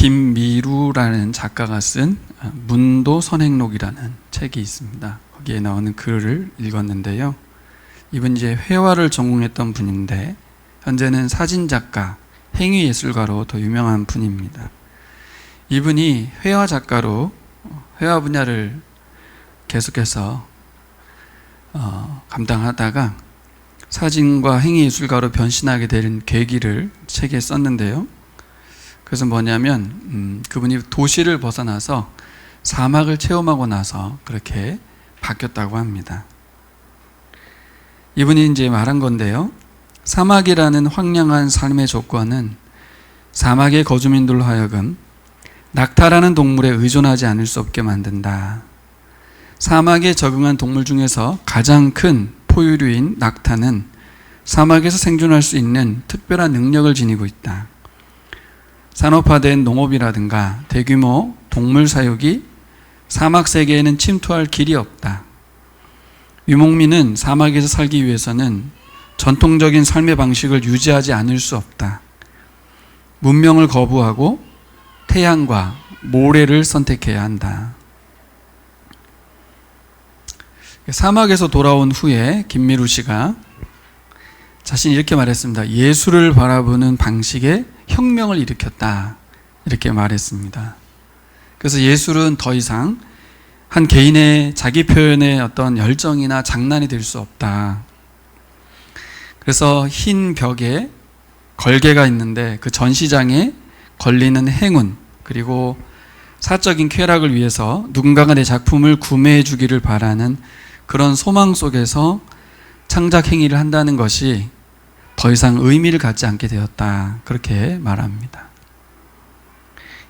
김미루라는 작가가 쓴 문도 선행록이라는 책이 있습니다. 거기에 나오는 글을 읽었는데요. 이분 이제 회화를 전공했던 분인데 현재는 사진작가, 행위예술가로 더 유명한 분입니다. 이분이 회화 작가로 회화 분야를 계속해서 감당하다가 사진과 행위예술가로 변신하게 된 계기를 책에 썼는데요. 그래서 뭐냐면 그분이 도시를 벗어나서 사막을 체험하고 나서 그렇게 바뀌었다고 합니다. 이분이 이제 말한 건데요. 사막이라는 황량한 삶의 조건은 사막의 거주민들로 하여금 낙타라는 동물에 의존하지 않을 수 없게 만든다. 사막에 적응한 동물 중에서 가장 큰 포유류인 낙타는 사막에서 생존할 수 있는 특별한 능력을 지니고 있다. 산업화된 농업이라든가 대규모 동물 사육이 사막 세계에는 침투할 길이 없다. 유목민은 사막에서 살기 위해서는 전통적인 삶의 방식을 유지하지 않을 수 없다. 문명을 거부하고 태양과 모래를 선택해야 한다. 사막에서 돌아온 후에 김미루 씨가 자신이 이렇게 말했습니다. 예술을 바라보는 방식에 혁명을 일으켰다. 이렇게 말했습니다. 그래서 예술은 더 이상 한 개인의 자기 표현의 어떤 열정이나 장난이 될 수 없다. 그래서 흰 벽에 걸개가 있는데 그 전시장에 걸리는 행운 그리고 사적인 쾌락을 위해서 누군가가 내 작품을 구매해 주기를 바라는 그런 소망 속에서 창작 행위를 한다는 것이 더 이상 의미를 갖지 않게 되었다. 그렇게 말합니다.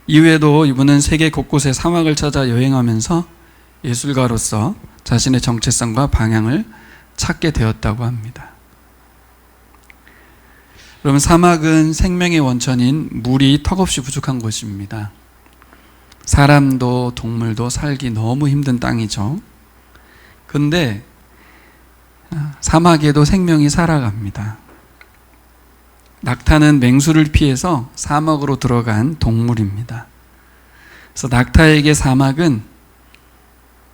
이후에도 이분은 세계 곳곳의 사막을 찾아 여행하면서 예술가로서 자신의 정체성과 방향을 찾게 되었다고 합니다. 여러분, 사막은 생명의 원천인 물이 턱없이 부족한 곳입니다. 사람도 동물도 살기 너무 힘든 땅이죠. 그런데 사막에도 생명이 살아갑니다. 낙타는 맹수를 피해서 사막으로 들어간 동물입니다. 그래서 낙타에게 사막은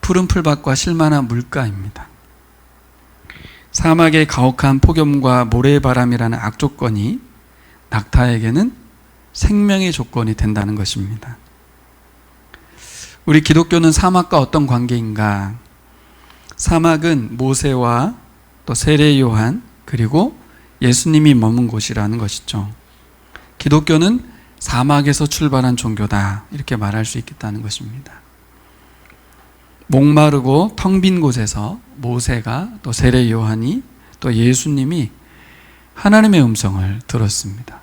푸른 풀밭과 실만한 물가입니다. 사막의 가혹한 폭염과 모래바람이라는 악조건이 낙타에게는 생명의 조건이 된다는 것입니다. 우리 기독교는 사막과 어떤 관계인가? 사막은 모세와 또 세례 요한 그리고 예수님이 머문 곳이라는 것이죠. 기독교는 사막에서 출발한 종교다. 이렇게 말할 수 있겠다는 것입니다. 목마르고 텅 빈 곳에서 모세가 또 세례 요한이 또 예수님이 하나님의 음성을 들었습니다.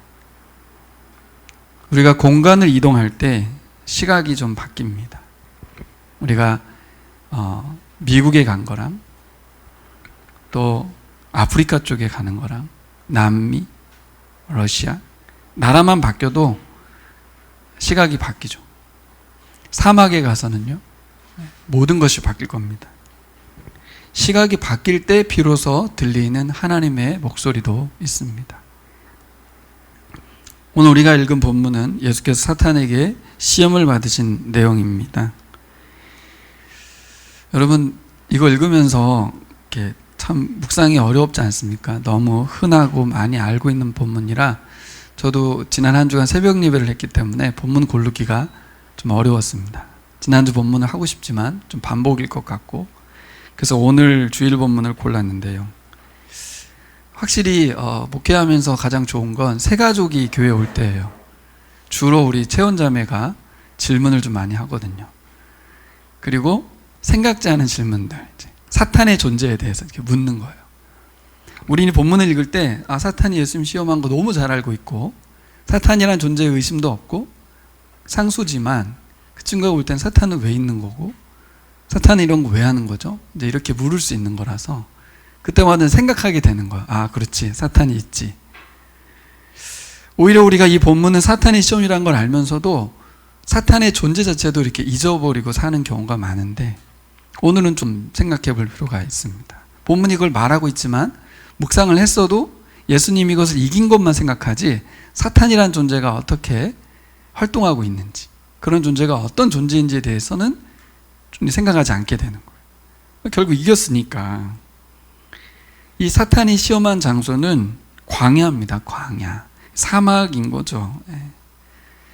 우리가 공간을 이동할 때 시각이 좀 바뀝니다. 우리가 미국에 간 거랑 또 아프리카 쪽에 가는 거랑 남미, 러시아 나라만 바뀌어도 시각이 바뀌죠. 사막에 가서는요 모든 것이 바뀔 겁니다. 시각이 바뀔 때 비로소 들리는 하나님의 목소리도 있습니다. 오늘 우리가 읽은 본문은 예수께서 사탄에게 시험을 받으신 내용입니다. 여러분, 이거 읽으면서 이렇게 참 묵상이 어렵지 않습니까? 너무 흔하고 많이 알고 있는 본문이라 저도 지난 한 주간 새벽 예배를 했기 때문에 본문 고르기가 좀 어려웠습니다. 지난주 본문을 하고 싶지만 좀 반복일 것 같고 그래서 오늘 주일 본문을 골랐는데요. 확실히 목회하면서 가장 좋은 건 새가족이 교회에 올 때예요. 주로 우리 채원자매가 질문을 좀 많이 하거든요. 그리고 생각지 않은 질문들, 사탄의 존재에 대해서 이렇게 묻는 거예요. 우리는 본문을 읽을 때 사탄이 예수님 시험한 거 너무 잘 알고 있고 사탄이란 존재에 의심도 없고 상수지만 그 친구가 올 땐 사탄은 왜 있는 거고 사탄은 이런 거 왜 하는 거죠? 이제 이렇게 물을 수 있는 거라서 그때마다 생각하게 되는 거야. 그렇지, 사탄이 있지. 오히려 우리가 이 본문은 사탄의 시험이라는 걸 알면서도 사탄의 존재 자체도 이렇게 잊어버리고 사는 경우가 많은데 오늘은 좀 생각해 볼 필요가 있습니다. 본문이 이걸 말하고 있지만 묵상을 했어도 예수님이 이것을 이긴 것만 생각하지 사탄이란 존재가 어떻게 활동하고 있는지, 그런 존재가 어떤 존재인지에 대해서는 좀 생각하지 않게 되는 거예요. 결국 이겼으니까. 이 사탄이 시험한 장소는 광야입니다. 광야. 사막인 거죠.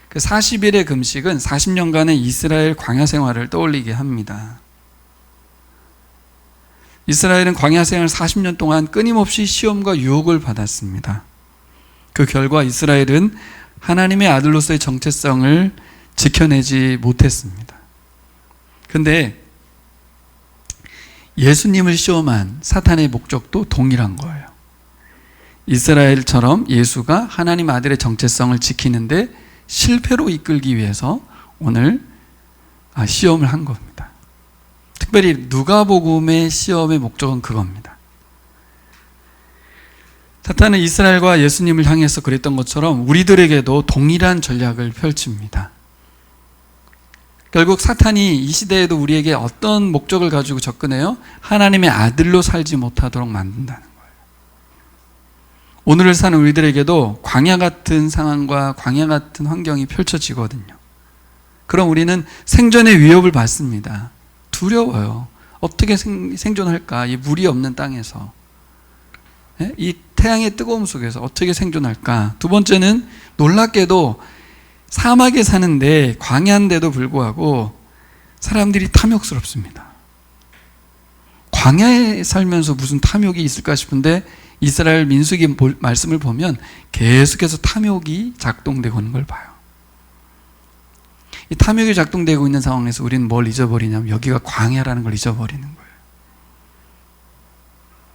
그 40일의 금식은 40년간의 이스라엘 광야 생활을 떠올리게 합니다. 이스라엘은 광야 생활 40년 동안 끊임없이 시험과 유혹을 받았습니다. 그 결과 이스라엘은 하나님의 아들로서의 정체성을 지켜내지 못했습니다. 근데 예수님을 시험한 사탄의 목적도 동일한 거예요. 이스라엘처럼 예수가 하나님 아들의 정체성을 지키는데 실패로 이끌기 위해서 오늘 시험을 한 겁니다. 특별히 누가복음의 시험의 목적은 그겁니다. 사탄은 이스라엘과 예수님을 향해서 그랬던 것처럼 우리들에게도 동일한 전략을 펼칩니다. 결국 사탄이 이 시대에도 우리에게 어떤 목적을 가지고 접근해요? 하나님의 아들로 살지 못하도록 만든다는 거예요. 오늘을 사는 우리들에게도 광야 같은 상황과 광야 같은 환경이 펼쳐지거든요. 그럼 우리는 생존의 위협을 받습니다. 두려워요. 어떻게 생존할까? 이 물이 없는 땅에서. 이 태양의 뜨거움 속에서 어떻게 생존할까? 두 번째는 놀랍게도 사막에 사는데 광야인데도 불구하고 사람들이 탐욕스럽습니다. 광야에 살면서 무슨 탐욕이 있을까 싶은데 이스라엘 민수기 말씀을 보면 계속해서 탐욕이 작동되고 있는 걸 봐요. 이 탐욕이 작동되고 있는 상황에서 우리는 뭘 잊어버리냐면 여기가 광야라는 걸 잊어버리는 거예요.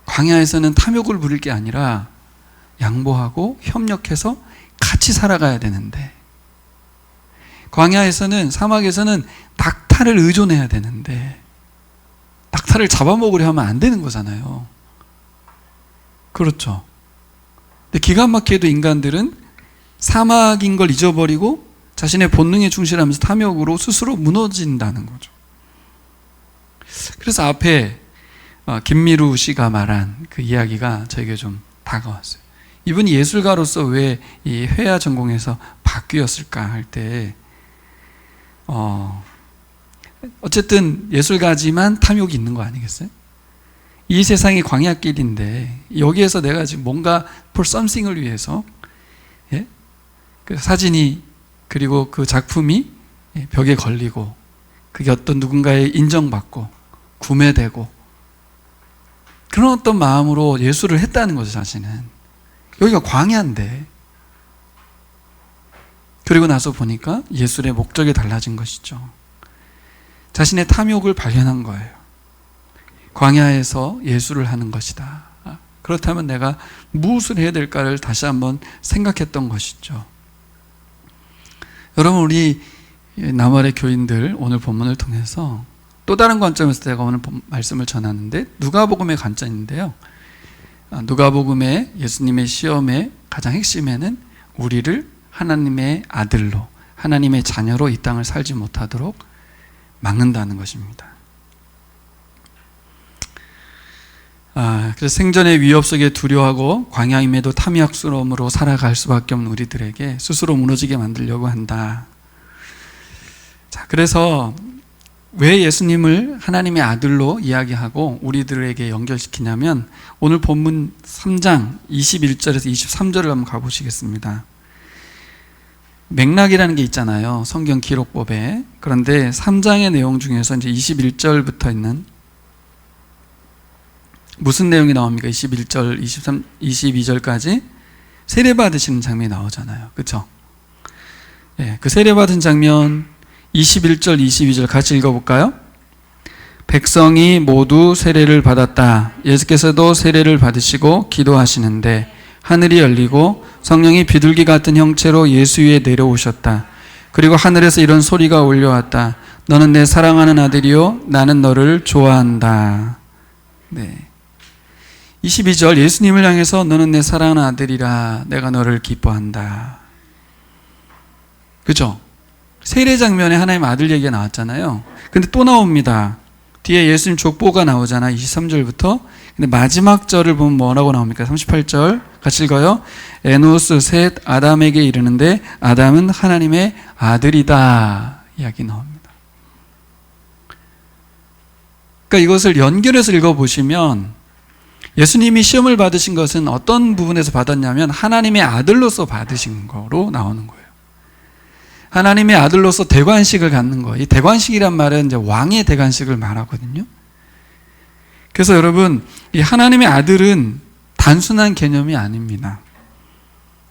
광야에서는 탐욕을 부릴 게 아니라 양보하고 협력해서 같이 살아가야 되는데, 광야에서는, 사막에서는 낙타를 의존해야 되는데 낙타를 잡아먹으려 하면 안 되는 거잖아요. 그렇죠. 근데 기가 막히게도 인간들은 사막인 걸 잊어버리고 자신의 본능에 충실하면서 탐욕으로 스스로 무너진다는 거죠. 그래서 앞에 김미루 씨가 말한 그 이야기가 저에게 좀 다가왔어요. 이분이 예술가로서 왜 이 회화 전공에서 바뀌었을까 할 때 어쨌든 예술가지만 탐욕이 있는 거 아니겠어요? 이 세상이 광야길인데 여기에서 내가 지금 뭔가 for something을 위해서 그 사진이 그리고 그 작품이 벽에 걸리고 그게 어떤 누군가의 인정받고 구매되고 그런 어떤 마음으로 예술을 했다는 거죠. 자신은 여기가 광야인데, 그리고 나서 보니까 예술의 목적이 달라진 것이죠. 자신의 탐욕을 발견한 거예요. 광야에서 예술을 하는 것이다. 그렇다면 내가 무엇을 해야 될까를 다시 한번 생각했던 것이죠. 여러분, 우리 남월의 교인들 오늘 본문을 통해서 또 다른 관점에서 제가 오늘 말씀을 전하는데 누가복음의 관점인데요. 누가복음의 예수님의 시험의 가장 핵심에는 우리를 하나님의 아들로, 하나님의 자녀로 이 땅을 살지 못하도록 막는다는 것입니다. 그래서 생존의 위협 속에 두려워하고 광야임에도 탐욕스러움으로 살아갈 수밖에 없는 우리들에게 스스로 무너지게 만들려고 한다. 자, 그래서 왜 예수님을 하나님의 아들로 이야기하고 우리들에게 연결시키냐면 오늘 본문 3장 21절에서 23절을 한번 가보시겠습니다. 맥락이라는 게 있잖아요. 성경 기록법에. 그런데 3장의 내용 중에서 이제 21절부터 있는 무슨 내용이 나옵니까? 21절, 23, 22절까지 세례받으시는 장면이 나오잖아요. 그렇죠? 그 세례받은 장면 21절, 22절 같이 읽어볼까요? 백성이 모두 세례를 받았다. 예수께서도 세례를 받으시고 기도하시는데 하늘이 열리고 성령이 비둘기 같은 형체로 예수 위에 내려오셨다. 그리고 하늘에서 이런 소리가 울려왔다. 너는 내 사랑하는 아들이요 나는 너를 좋아한다. 네. 22절 예수님을 향해서 너는 내 사랑하는 아들이라 내가 너를 기뻐한다. 그죠? 세례 장면에 하나님 아들 얘기가 나왔잖아요. 근데 또 나옵니다. 뒤에 예수님 족보가 나오잖아. 23절부터. 근데 마지막 절을 보면 뭐라고 나옵니까? 38절 같이 읽어요. 에노스 셋 아담에게 이르는데 아담은 하나님의 아들이다 이야기 나옵니다. 그러니까 이것을 연결해서 읽어보시면 예수님이 시험을 받으신 것은 어떤 부분에서 받았냐면 하나님의 아들로서 받으신 거로 나오는 거예요. 하나님의 아들로서 대관식을 갖는 거. 이 대관식이란 말은 이제 왕의 대관식을 말하거든요. 그래서 여러분, 이 하나님의 아들은 단순한 개념이 아닙니다.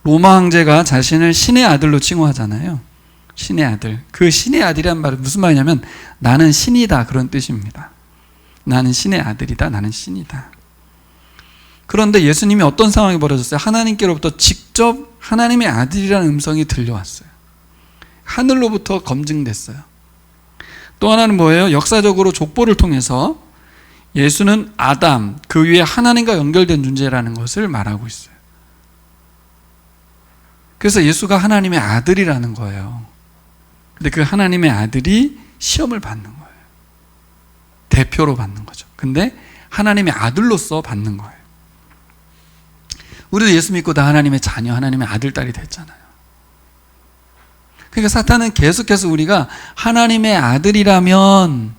로마 황제가 자신을 신의 아들로 칭호하잖아요. 신의 아들. 그 신의 아들이란 말은 무슨 말이냐면 나는 신이다 그런 뜻입니다. 나는 신의 아들이다. 나는 신이다. 그런데 예수님이 어떤 상황이 벌어졌어요? 하나님께로부터 직접 하나님의 아들이라는 음성이 들려왔어요. 하늘로부터 검증됐어요. 또 하나는 뭐예요? 역사적으로 족보를 통해서 예수는 아담, 그 위에 하나님과 연결된 존재라는 것을 말하고 있어요. 그래서 예수가 하나님의 아들이라는 거예요. 근데 그 하나님의 아들이 시험을 받는 거예요. 대표로 받는 거죠. 근데 하나님의 아들로서 받는 거예요. 우리도 예수 믿고 다 하나님의 자녀, 하나님의 아들, 딸이 됐잖아요. 그러니까 사탄은 계속해서 우리가 하나님의 아들이라면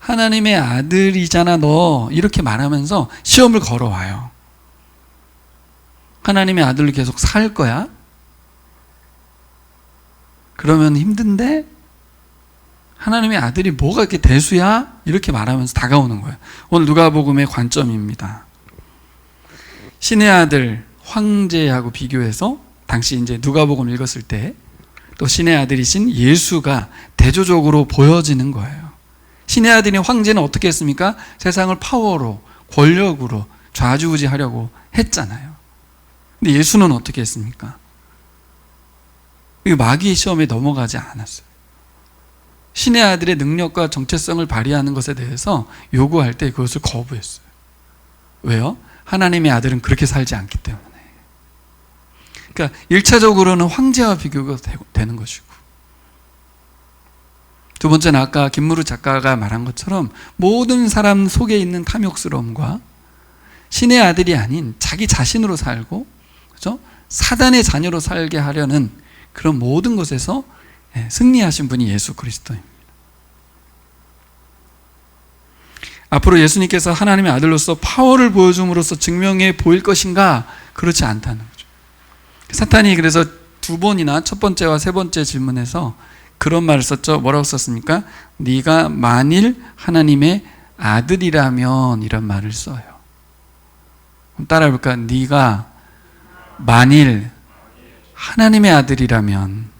하나님의 아들이잖아 너 이렇게 말하면서 시험을 걸어와요. 하나님의 아들로 계속 살 거야? 그러면 힘든데 하나님의 아들이 뭐가 이렇게 대수야? 이렇게 말하면서 다가오는 거예요. 오늘 누가복음의 관점입니다. 신의 아들 황제하고 비교해서 당시 이제 누가복음 읽었을 때 또 신의 아들이신 예수가 대조적으로 보여지는 거예요. 신의 아들인 황제는 어떻게 했습니까? 세상을 파워로, 권력으로 좌지우지하려고 했잖아요. 근데 예수는 어떻게 했습니까? 마귀의 시험에 넘어가지 않았어요. 신의 아들의 능력과 정체성을 발휘하는 것에 대해서 요구할 때 그것을 거부했어요. 왜요? 하나님의 아들은 그렇게 살지 않기 때문에. 그러니까 1차적으로는 황제와 비교가 되는 것이고, 두 번째는 아까 김무루 작가가 말한 것처럼 모든 사람 속에 있는 탐욕스러움과 신의 아들이 아닌 자기 자신으로 살고, 그렇죠? 사단의 자녀로 살게 하려는 그런 모든 것에서 승리하신 분이 예수 그리스도입니다. 앞으로 예수님께서 하나님의 아들로서 파워를 보여줌으로써 증명해 보일 것인가? 그렇지 않다는 거죠. 사탄이 그래서 두 번이나 첫 번째와 세 번째 질문에서 그런 말을 썼죠. 뭐라고 썼습니까? 네가 만일 하나님의 아들이라면 이런 말을 써요. 그럼 따라해볼까? 네가 만일 하나님의 아들이라면.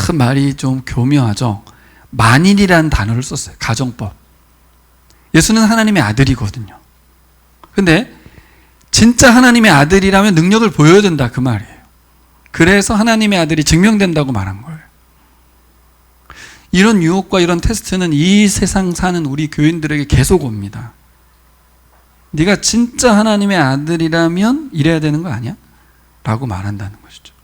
참 말이 좀 교묘하죠. 만일이라는 단어를 썼어요. 가정법. 예수는 하나님의 아들이거든요. 근데 진짜 하나님의 아들이라면 능력을 보여야 된다 그 말이에요. 그래서 하나님의 아들이 증명된다고 말한 거예요. 이런 유혹과 이런 테스트는 이 세상 사는 우리 교인들에게 계속 옵니다. 네가 진짜 하나님의 아들이라면 이래야 되는 거 아니야? 라고 말한다는 것이죠.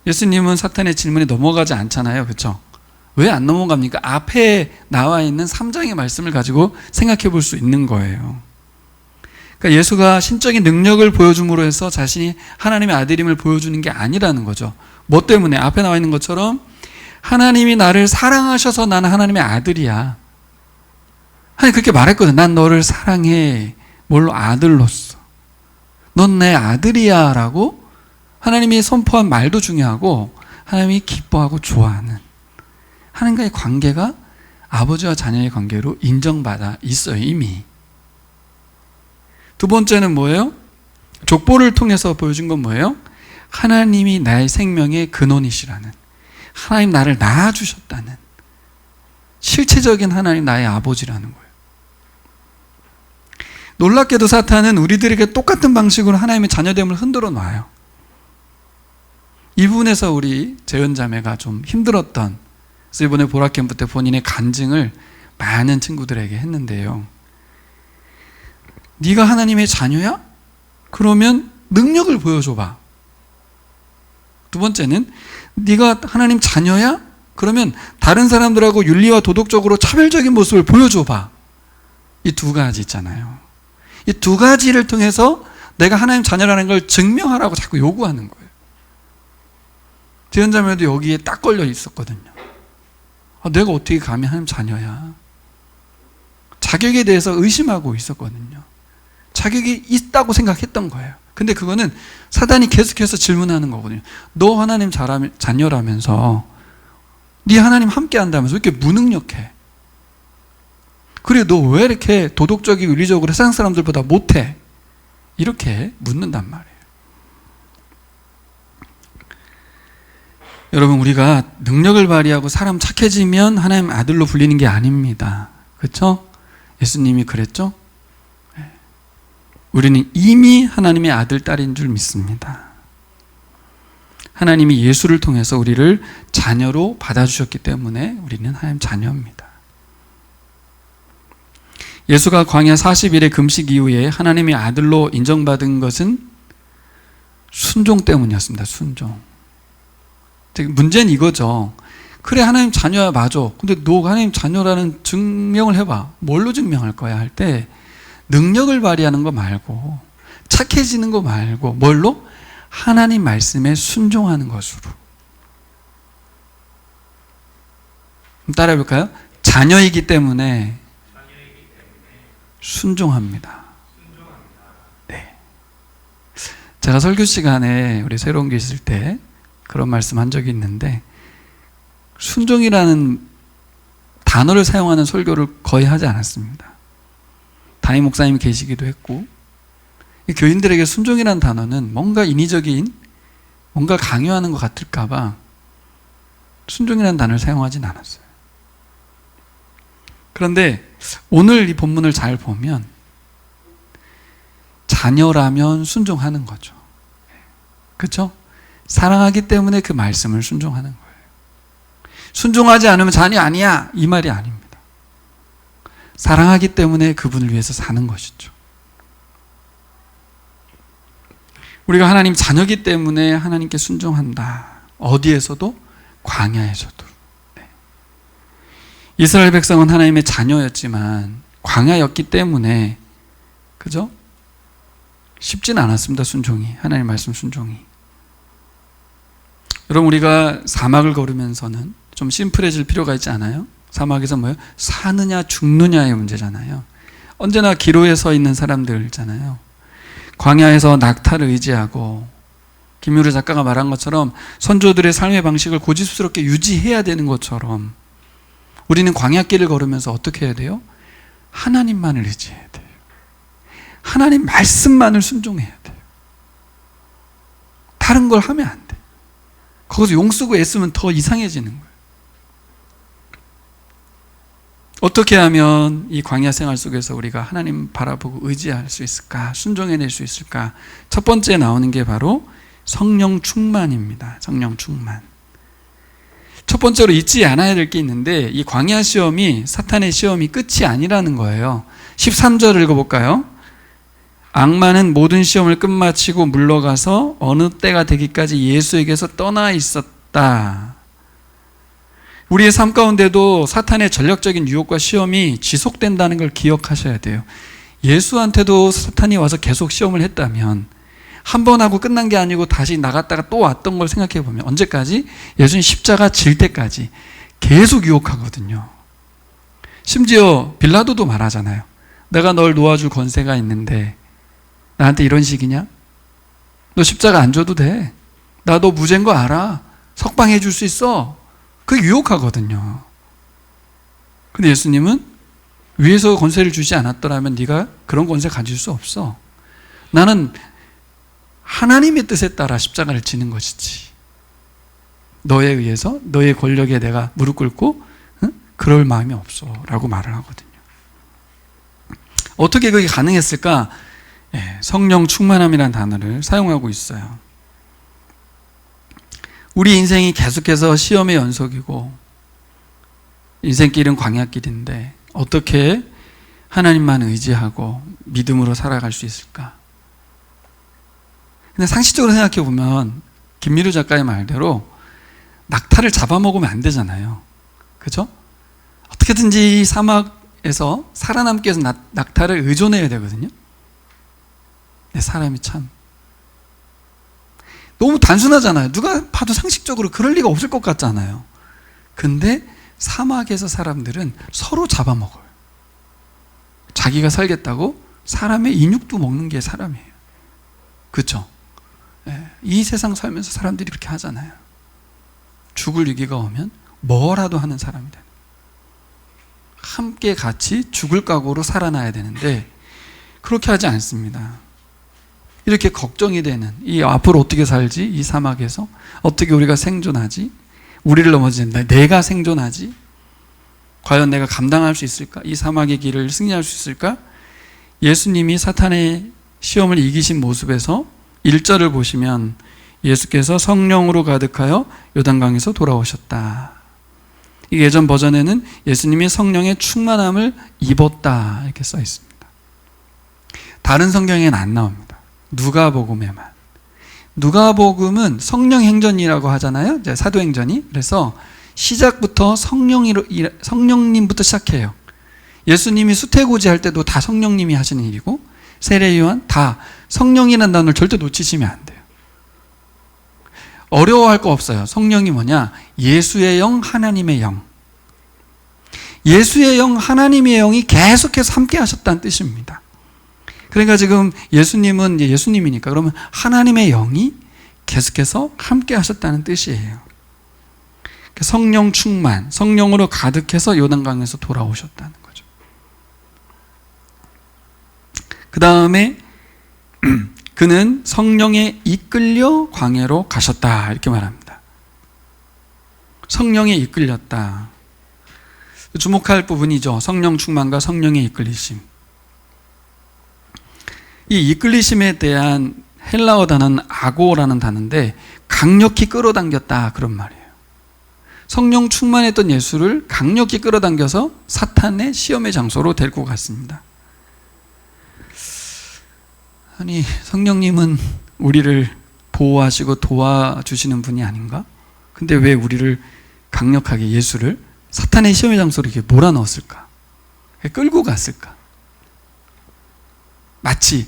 예수님은 사탄의 질문에 넘어가지 않잖아요. 그렇죠? 왜 안 넘어갑니까? 앞에 나와 있는 3장의 말씀을 가지고 생각해 볼 수 있는 거예요. 그러니까 예수가 신적인 능력을 보여줌으로 해서 자신이 하나님의 아들임을 보여주는 게 아니라는 거죠. 뭐 때문에? 앞에 나와 있는 것처럼 하나님이 나를 사랑하셔서 나는 하나님의 아들이야. 하나님 그렇게 말했거든. 난 너를 사랑해. 뭘로? 아들로서. 넌 내 아들이야 라고 하나님이 선포한 말도 중요하고 하나님이 기뻐하고 좋아하는 하나님과의 관계가 아버지와 자녀의 관계로 인정받아 있어요. 이미. 두 번째는 뭐예요? 족보를 통해서 보여준 건 뭐예요? 하나님이 나의 생명의 근원이시라는, 하나님 나를 낳아주셨다는, 실체적인 하나님 나의 아버지라는 거예요. 놀랍게도 사탄은 우리들에게 똑같은 방식으로 하나님의 자녀됨을 흔들어 놔요. 이 부분에서 우리 재은자매가 좀 힘들었던, 그래서 이번에 보라캠프 때 본인의 간증을 많은 친구들에게 했는데요. 네가 하나님의 자녀야? 그러면 능력을 보여줘봐. 두 번째는 네가 하나님 자녀야? 그러면 다른 사람들하고 윤리와 도덕적으로 차별적인 모습을 보여줘봐. 이 두 가지 있잖아요. 이 두 가지를 통해서 내가 하나님 자녀라는 걸 증명하라고 자꾸 요구하는 거예요. 지은자매도 여기에 딱 걸려 있었거든요. 내가 어떻게 감히 하나님 자녀야? 자격에 대해서 의심하고 있었거든요. 자격이 있다고 생각했던 거예요. 근데 그거는 사단이 계속해서 질문하는 거거든요. 너 하나님 자녀라면서, 네 하나님 함께 한다면서 왜 이렇게 무능력해? 그래, 너 왜 이렇게 도덕적이고 윤리적으로 세상 사람들보다 못해? 이렇게 묻는단 말이에요. 여러분, 우리가 능력을 발휘하고 사람 착해지면 하나님 아들로 불리는 게 아닙니다. 그렇죠? 예수님이 그랬죠? 우리는 이미 하나님의 아들, 딸인 줄 믿습니다. 하나님이 예수를 통해서 우리를 자녀로 받아주셨기 때문에 우리는 하나님 자녀입니다. 예수가 광야 40일의 금식 이후에 하나님의 아들로 인정받은 것은 순종 때문이었습니다. 순종. 문제는 이거죠. 그래, 하나님 자녀야, 맞아. 근데 너 하나님 자녀라는 증명을 해봐. 뭘로 증명할 거야? 할 때 능력을 발휘하는 거 말고, 착해지는 거 말고, 뭘로? 하나님 말씀에 순종하는 것으로. 따라해 볼까요? 자녀이기 때문에 순종합니다. 네. 제가 설교 시간에 우리 새로운 교 있을 때 그런 말씀 한 적이 있는데, 순종이라는 단어를 사용하는 설교를 거의 하지 않았습니다. 담임 목사님이 계시기도 했고, 교인들에게 순종이라는 단어는 뭔가 인위적인, 뭔가 강요하는 것 같을까봐 순종이라는 단어를 사용하진 않았어요. 그런데 오늘 이 본문을 잘 보면 자녀라면 순종하는 거죠. 그렇죠? 사랑하기 때문에 그 말씀을 순종하는 거예요. 순종하지 않으면 자녀 아니야, 이 말이 아닙니다. 사랑하기 때문에 그분을 위해서 사는 것이죠. 우리가 하나님 자녀이기 때문에 하나님께 순종한다. 어디에서도? 광야에서도. 네. 이스라엘 백성은 하나님의 자녀였지만 광야였기 때문에, 그죠? 쉽진 않았습니다. 순종이, 하나님 말씀 순종이. 여러분, 우리가 사막을 걸으면서는 좀 심플해질 필요가 있지 않아요? 사막에서 뭐예요? 사느냐 죽느냐의 문제잖아요. 언제나 기로에 서 있는 사람들 있잖아요. 광야에서 낙타를 의지하고, 김유래 작가가 말한 것처럼 선조들의 삶의 방식을 고집스럽게 유지해야 되는 것처럼 우리는 광야길을 걸으면서 어떻게 해야 돼요? 하나님만을 의지해야 돼요. 하나님 말씀만을 순종해야 돼요. 다른 걸 하면 안 돼. 거기서 용 쓰고 애쓰면 더 이상해지는 거예요. 어떻게 하면 이 광야 생활 속에서 우리가 하나님 바라보고 의지할 수 있을까? 순종해낼 수 있을까? 첫 번째 나오는 게 바로 성령 충만입니다. 성령 충만. 첫 번째로 잊지 않아야 될 게 있는데, 이 광야 시험이 사탄의 시험이 끝이 아니라는 거예요. 13절을 읽어볼까요? 악마는 모든 시험을 끝마치고 물러가서 어느 때가 되기까지 예수에게서 떠나 있었다. 우리의 삶 가운데도 사탄의 전략적인 유혹과 시험이 지속된다는 걸 기억하셔야 돼요. 예수한테도 사탄이 와서 계속 시험을 했다면, 한 번 하고 끝난 게 아니고 다시 나갔다가 또 왔던 걸 생각해 보면 언제까지? 예수님 십자가 질 때까지 계속 유혹하거든요. 심지어 빌라도도 말하잖아요. 내가 널 놓아줄 권세가 있는데 나한테 이런 식이냐? 너 십자가 안 줘도 돼. 나 너 무죄인 거 알아. 석방해 줄 수 있어. 그게 유혹하거든요. 근데 예수님은 위에서 권세를 주지 않았더라면 네가 그런 권세 가질 수 없어. 나는 하나님의 뜻에 따라 십자가를 지는 것이지, 너에 의해서 너의 권력에 내가 무릎 꿇고 그럴 마음이 없어 라고 말을 하거든요. 어떻게 그게 가능했을까? 성령 충만함이라는 단어를 사용하고 있어요. 우리 인생이 계속해서 시험의 연속이고 인생길은 광야길인데 어떻게 하나님만 의지하고 믿음으로 살아갈 수 있을까? 근데 상식적으로 생각해 보면 김미루 작가의 말대로 낙타를 잡아먹으면 안 되잖아요. 그죠? 어떻게든지 이 사막 사막에서 살아남기 위해서 낙타를 의존해야 되거든요. 네, 사람이 참 너무 단순하잖아요. 누가 봐도 상식적으로 그럴 리가 없을 것 같잖아요. 근데 사막에서 사람들은 서로 잡아먹어요. 자기가 살겠다고 사람의 인육도 먹는 게 사람이에요. 그렇죠? 이 세상 살면서 사람들이 그렇게 하잖아요. 죽을 위기가 오면 뭐라도 하는 사람이 되는 거예요. 함께 같이 죽을 각오로 살아나야 되는데 그렇게 하지 않습니다. 이렇게 걱정이 되는, 이 앞으로 어떻게 살지? 이 사막에서 어떻게 우리가 생존하지? 우리를 넘어지는다. 내가 생존하지? 과연 내가 감당할 수 있을까? 이 사막의 길을 승리할 수 있을까? 예수님이 사탄의 시험을 이기신 모습에서 1절을 보시면 예수께서 성령으로 가득하여 요단강에서 돌아오셨다. 이 예전 버전에는 예수님이 성령의 충만함을 입었다 이렇게 써 있습니다. 다른 성경에는 안 나옵니다. 누가복음에만. 누가복음은 성령 행전이라고 하잖아요. 이제 사도행전이. 그래서 시작부터 성령님부터 시작해요. 예수님이 수태고지 할 때도 다 성령님이 하시는 일이고 세례 요한 다 성령이라는 단어를 절대 놓치시면 안 돼요. 어려워할 거 없어요. 성령이 뭐냐? 예수의 영, 하나님의 영. 예수의 영, 하나님의 영이 계속해서 함께 하셨다는 뜻입니다. 그러니까 지금 예수님은 예수님이니까 그러면 하나님의 영이 계속해서 함께 하셨다는 뜻이에요. 성령 충만, 성령으로 가득해서 요단강에서 돌아오셨다는 거죠. 그 다음에 그는 성령에 이끌려 광야로 가셨다 이렇게 말합니다. 성령에 이끌렸다. 주목할 부분이죠. 성령 충만과 성령의 이끌리심. 이 이끌리심에 대한 헬라어 단어는 아고라는 단어인데 강력히 끌어당겼다 그런 말이에요. 성령 충만했던 예수를 강력히 끌어당겨서 사탄의 시험의 장소로 데리고 갔습니다. 아니, 성령님은 우리를 보호하시고 도와주시는 분이 아닌가? 근데 왜 우리를 강력하게 예수를 사탄의 시험의 장소로 이렇게 몰아넣었을까? 끌고 갔을까? 마치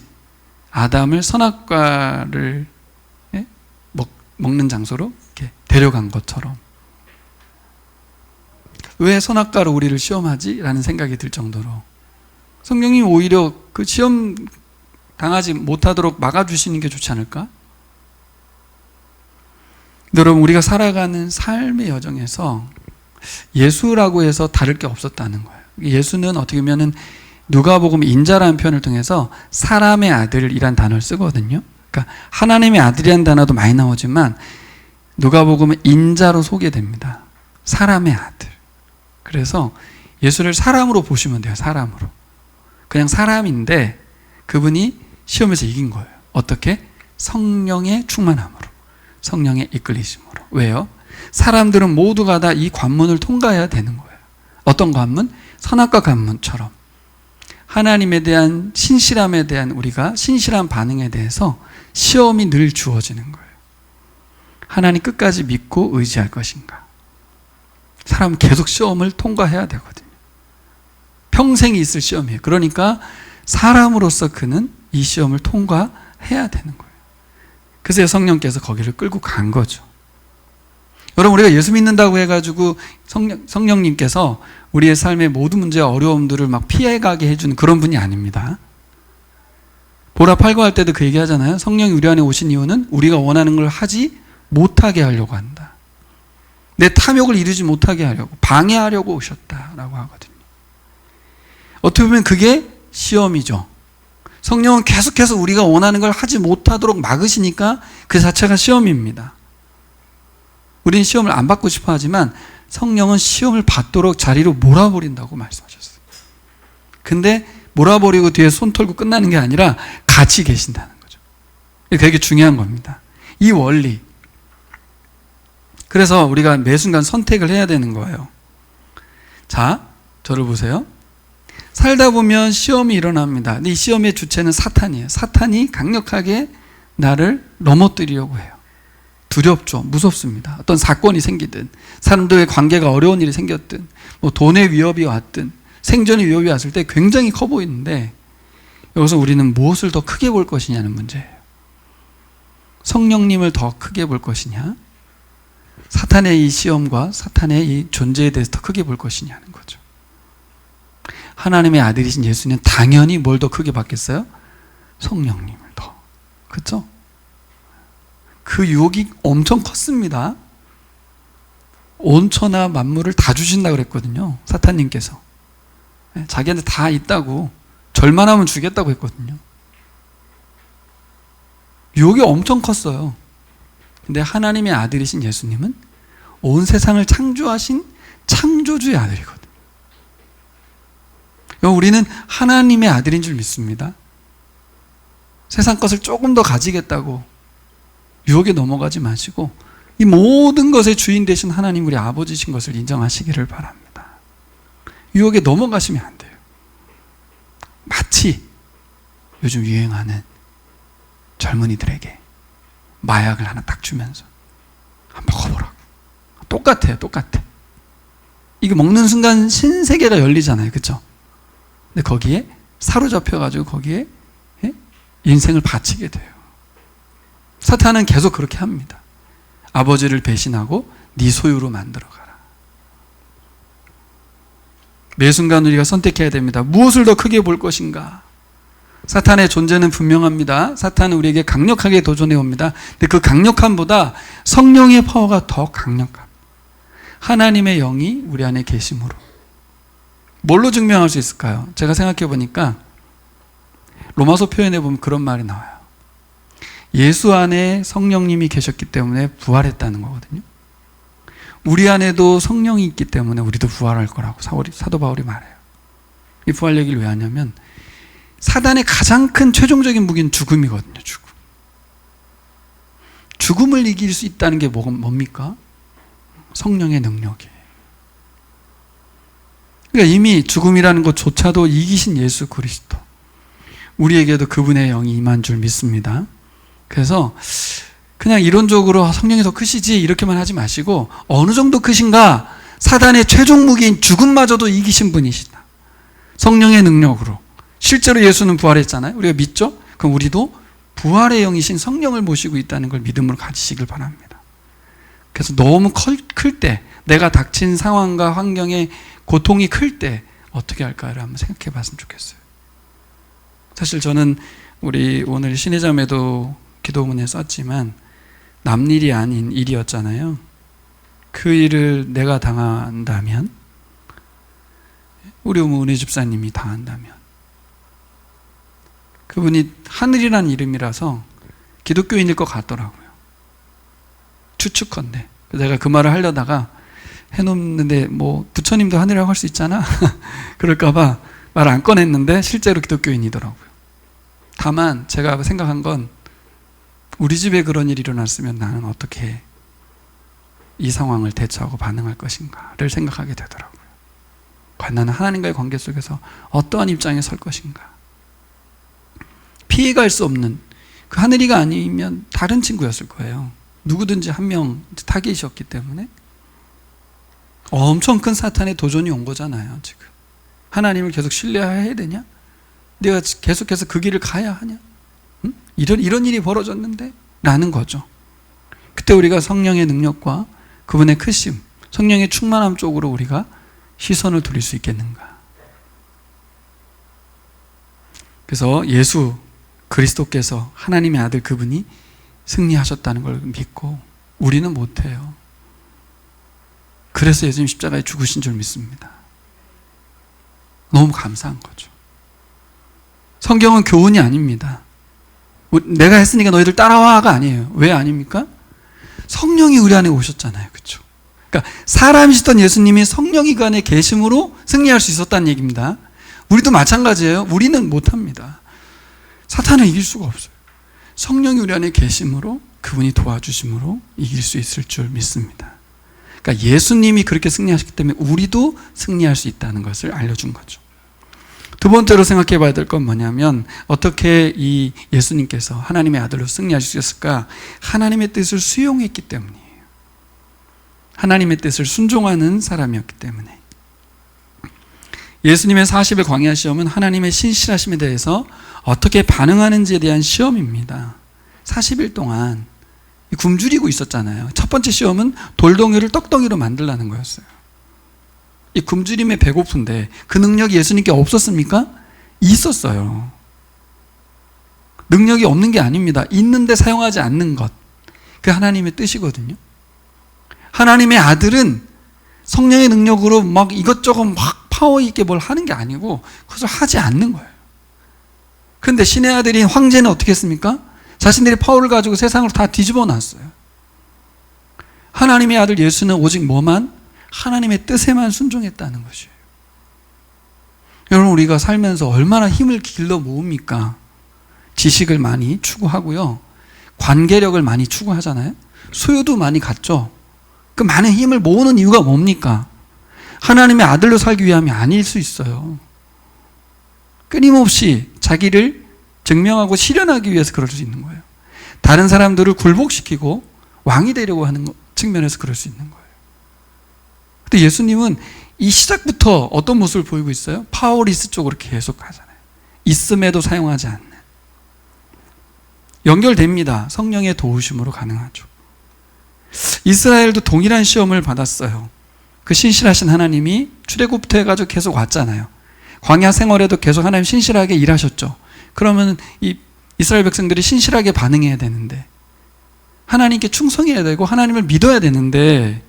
아담을 선악과를 먹는 장소로 이렇게 데려간 것처럼. 왜 선악과로 우리를 시험하지? 라는 생각이 들 정도로 성령님 오히려 그 시험 당하지 못하도록 막아주시는 게 좋지 않을까? 여러분, 우리가 살아가는 삶의 여정에서 예수라고 해서 다를 게 없었다는 거예요. 예수는 어떻게 보면은 누가복음 인자라는 표현을 통해서 사람의 아들이란 단어를 쓰거든요. 그러니까 하나님의 아들이라는 단어도 많이 나오지만 누가복음은 인자로 소개됩니다. 사람의 아들. 그래서 예수를 사람으로 보시면 돼요. 사람으로. 그냥 사람인데 그분이 시험에서 이긴 거예요. 어떻게? 성령의 충만함으로, 성령의 이끌리심으로. 왜요? 사람들은 모두가 다 이 관문을 통과해야 되는 거예요. 어떤 관문? 선악과 관문처럼 하나님에 대한 신실함에 대한 우리가 신실한 반응에 대해서 시험이 늘 주어지는 거예요. 하나님 끝까지 믿고 의지할 것인가? 사람은 계속 시험을 통과해야 되거든요. 평생이 있을 시험이에요. 그러니까 사람으로서 그는 이 시험을 통과해야 되는 거예요. 그래서 성령께서 거기를 끌고 간 거죠. 여러분, 우리가 예수 믿는다고 해가지고 성령님께서 우리의 삶의 모든 문제와 어려움들을 막 피해가게 해주는 그런 분이 아닙니다. 보라 8과 할 때도 그 얘기 하잖아요. 성령이 우리 안에 오신 이유는 우리가 원하는 걸 하지 못하게 하려고 한다. 내 탐욕을 이루지 못하게 하려고, 방해하려고 오셨다라고 하거든요. 어떻게 보면 그게 시험이죠. 성령은 계속해서 우리가 원하는 걸 하지 못하도록 막으시니까 그 자체가 시험입니다. 우리는 시험을 안 받고 싶어 하지만 성령은 시험을 받도록 자리로 몰아버린다고 말씀하셨어요. 근데 몰아버리고 뒤에 손 털고 끝나는 게 아니라 같이 계신다는 거죠. 되게 중요한 겁니다. 이 원리. 그래서 우리가 매 순간 선택을 해야 되는 거예요. 자, 저를 보세요. 살다 보면 시험이 일어납니다. 근데 이 시험의 주체는 사탄이에요. 사탄이 강력하게 나를 넘어뜨리려고 해요. 두렵죠. 무섭습니다. 어떤 사건이 생기든, 사람들의 관계가 어려운 일이 생겼든, 뭐 돈의 위협이 왔든, 생존의 위협이 왔을 때 굉장히 커 보이는데 여기서 우리는 무엇을 더 크게 볼 것이냐는 문제예요. 성령님을 더 크게 볼 것이냐, 사탄의 이 시험과 사탄의 이 존재에 대해서 더 크게 볼 것이냐는 거죠. 하나님의 아들이신 예수는 당연히 뭘 더 크게 받겠어요? 성령님을 더. 그렇죠? 그 유혹이 엄청 컸습니다. 온천하 만물을 다 주신다고 그랬거든요. 사탄님께서. 자기한테 다 있다고, 절만하면 주겠다고 했거든요. 유혹이 엄청 컸어요. 근데 하나님의 아들이신 예수님은 온 세상을 창조하신 창조주의 아들이거든요. 우리는 하나님의 아들인 줄 믿습니다. 세상 것을 조금 더 가지겠다고 유혹에 넘어가지 마시고 이 모든 것의 주인 되신 하나님, 우리 아버지신 것을 인정하시기를 바랍니다. 유혹에 넘어가시면 안 돼요. 마치 요즘 유행하는 젊은이들에게 마약을 하나 딱 주면서 한번 먹어보라고. 똑같아요. 이거 먹는 순간 신세계가 열리잖아요. 그렇죠? 근데 거기에 사로잡혀가지고 거기에 인생을 바치게 돼요. 사탄은 계속 그렇게 합니다. 아버지를 배신하고 네 소유로 만들어가라. 매 순간 우리가 선택해야 됩니다. 무엇을 더 크게 볼 것인가? 사탄의 존재는 분명합니다. 사탄은 우리에게 강력하게 도전해 옵니다. 근데 그 강력함보다 성령의 파워가 더 강력합니다. 하나님의 영이 우리 안에 계심으로. 뭘로 증명할 수 있을까요? 제가 생각해 보니까 로마서 표현해 보면 그런 말이 나와요. 예수 안에 성령님이 계셨기 때문에 부활했다는 거거든요. 우리 안에도 성령이 있기 때문에 우리도 부활할 거라고 사도 바울이 말해요. 이 부활 얘기를 왜 하냐면 사단의 가장 큰 최종적인 무기는 죽음이거든요. 죽음을 이길 수 있다는 게 뭡니까? 성령의 능력이에요. 그러니까 이미 죽음이라는 것조차도 이기신 예수 그리스도, 우리에게도 그분의 영이 임한 줄 믿습니다. 그래서 그냥 이론적으로 성령이 더 크시지 이렇게만 하지 마시고 어느 정도 크신가? 사단의 최종 무기인 죽음마저도 이기신 분이시다. 성령의 능력으로. 실제로 예수는 부활했잖아요. 우리가 믿죠? 그럼 우리도 부활의 영이신 성령을 모시고 있다는 걸 믿음으로 가지시길 바랍니다. 그래서 너무 클 때, 내가 닥친 상황과 환경의 고통이 클 때 어떻게 할까를 한번 생각해 봤으면 좋겠어요. 사실 저는 우리 오늘 신혜자매도 기도문에 썼지만 남일이 아닌 일이었잖아요. 그 일을 내가 당한다면, 우리 은혜 집사님이 당한다면, 그분이 하늘이라는 이름이라서 기독교인일 것 같더라고요. 추측컨대. 내가 그 말을 하려다가 해놓는데 뭐 부처님도 하늘이라고 할 수 있잖아. 그럴까봐 말 안 꺼냈는데 실제로 기독교인이더라고요. 다만 제가 생각한 건 우리 집에 그런 일이 일어났으면 나는 어떻게 이 상황을 대처하고 반응할 것인가를 생각하게 되더라고요. 과연 나는 하나님과의 관계 속에서 어떠한 입장에 설 것인가. 피해갈 수 없는, 그 하늘이가 아니면 다른 친구였을 거예요. 누구든지 한 명 타겟이었기 때문에 엄청 큰 사탄의 도전이 온 거잖아요. 지금 하나님을 계속 신뢰해야 되냐? 내가 계속해서 그 길을 가야 하냐? 응? 이런 일이 벌어졌는데? 라는 거죠. 그때 우리가 성령의 능력과 그분의 크심, 성령의 충만함 쪽으로 우리가 시선을 돌릴 수 있겠는가? 그래서 예수 그리스도께서 하나님의 아들 그분이 승리하셨다는 걸 믿고 우리는 못해요. 그래서 예수님 십자가에 죽으신 줄 믿습니다. 너무 감사한 거죠. 성경은 교훈이 아닙니다. 내가 했으니까 너희들 따라와가 아니에요. 왜 아닙니까? 성령이 우리 안에 오셨잖아요. 그렇죠? 그러니까 사람이시던 예수님이 성령이 그 안에 계심으로 승리할 수 있었다는 얘기입니다. 우리도 마찬가지예요. 우리는 못합니다. 사탄을 이길 수가 없어요. 성령이 우리 안에 계심으로, 그분이 도와주심으로 이길 수 있을 줄 믿습니다. 그러니까 예수님이 그렇게 승리하셨기 때문에 우리도 승리할 수 있다는 것을 알려준 거죠. 두 번째로 생각해 봐야 될 건 뭐냐면, 어떻게 이 예수님께서 하나님의 아들로 승리하실 수 있었을까? 하나님의 뜻을 수용했기 때문이에요. 하나님의 뜻을 순종하는 사람이었기 때문에. 예수님의 40일 광야 시험은 하나님의 신실하심에 대해서 어떻게 반응하는지에 대한 시험입니다. 40일 동안 굶주리고 있었잖아요. 첫 번째 시험은 돌덩이를 떡덩이로 만들라는 거였어요. 이 굶주림에 배고픈데 그 능력이 예수님께 없었습니까? 있었어요. 능력이 없는 게 아닙니다. 있는데 사용하지 않는 것. 그 하나님의 뜻이거든요. 하나님의 아들은 성령의 능력으로 막 이것저것 막 파워 있게 뭘 하는 게 아니고 그것을 하지 않는 거예요. 그런데 신의 아들인 황제는 어떻게 했습니까? 자신들이 파워를 가지고 세상을 다 뒤집어 놨어요. 하나님의 아들 예수는 오직 뭐만? 하나님의 뜻에만 순종했다는 것이에요. 여러분, 우리가 살면서 얼마나 힘을 길러 모읍니까? 지식을 많이 추구하고요. 관계력을 많이 추구하잖아요. 소유도 많이 갖죠. 그 많은 힘을 모으는 이유가 뭡니까? 하나님의 아들로 살기 위함이 아닐 수 있어요. 끊임없이 자기를 증명하고 실현하기 위해서 그럴 수 있는 거예요. 다른 사람들을 굴복시키고 왕이 되려고 하는 측면에서 그럴 수 있는 거예요. 근데 예수님은 이 시작부터 어떤 모습을 보이고 있어요? 파워리스 쪽으로 계속 가잖아요. 있음에도 사용하지 않는. 연결됩니다. 성령의 도우심으로 가능하죠. 이스라엘도 동일한 시험을 받았어요. 그 신실하신 하나님이 출애굽부터 해가지고 계속 왔잖아요. 광야 생활에도 계속 하나님 신실하게 일하셨죠. 그러면 이 이스라엘 백성들이 신실하게 반응해야 되는데, 하나님께 충성해야 되고 하나님을 믿어야 되는데,